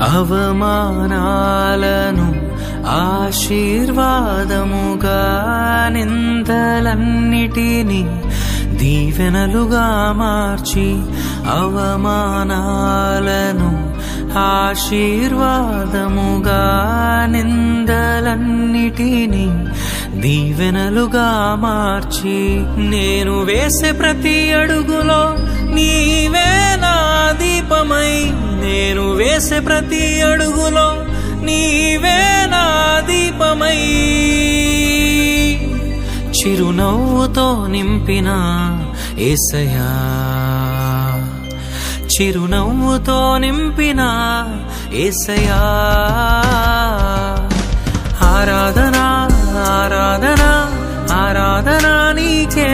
అవమానాలను ఆశీర్వాదముగా, నిందలన్నిటినీ దీవెనలుగా మార్చి, అవమానాలను ఆశీర్వాదముగా, నిందలన్నిటినీ దీవెనలుగా మార్చి, నేను వేసే ప్రతి అడుగులో నీవే నా దీపమై, నేను వేసే ప్రతి అడుగులో నీవే నా దీపమై, చిరునవ్వుతో నింపిన యేసయ్యా, చిరునవ్వుతో నింపిన యేసయ్యా. ఆరాధన ఆరాధన ఆరాధన నీకే,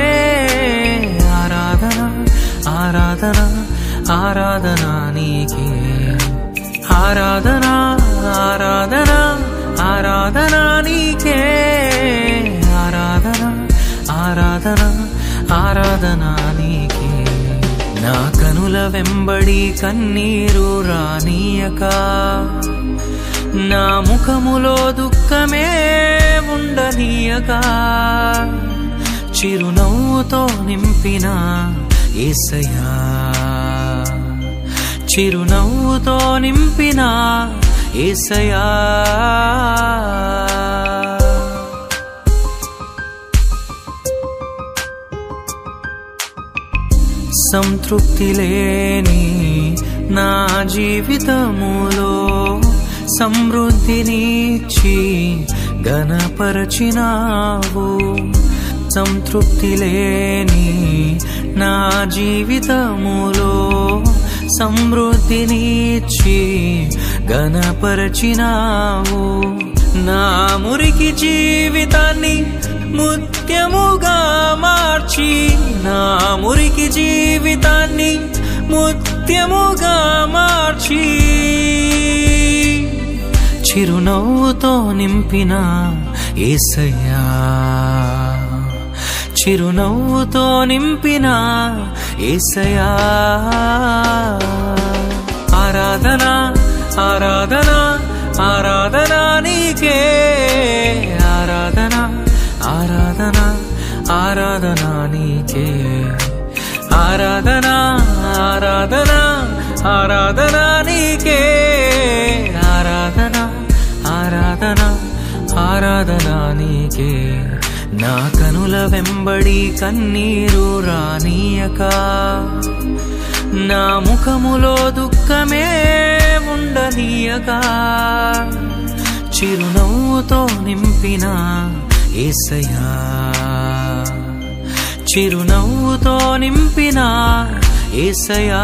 ఆరాధన ఆరాధన ఆరాధన నీకే, ఆరాధన ఆరాధన ఆరాధన నీకే, ఆరాధన ఆరాధన ఆరాధన నీకే. నా కనుల వెంబడి కన్నీరు రానీయక, నా ముఖములో దుఃఖమే ఉండనీయక, చిరునవ్వుతో నింపిన యేసయ్యా, చిరునవ్వుతో నింపిన యేసయ్యా. సంతృప్తి లేని నా జీవితములో సమృద్ధినిచ్చి ఘనపరచినావు, సంతృప్తి లేని నా జీవితములో సమృద్ధినిచ్చి ఘనపరచినావు, నా మురికి జీవితాన్ని ముత్యముగా మార్చి, నా మురికి జీవితాన్ని ముత్యముగా మార్చి, చిరునవ్వుతో నింపిన యేసయ్యా, చిరునవ్వుతో నింపిన యేసయ్యా. ఆరాధన ఆరాధన ఆరాధన నీకే, ఆరాధన ఆరాధన ఆరాధన నీకే, ఆరాధన ఆరాధన ఆరాధన నీకే, ఆరాధన ఆరాధన ఆరాధన నీకే. నా కనుల వెంబడి కన్నీరు రానీయక, నా ముఖములో దుఃఖమే ఉండనీయక, చిరునవ్వుతో నింపిన యేసయ్యా, చిరునవ్వుతో నింపిన యేసయ్యా.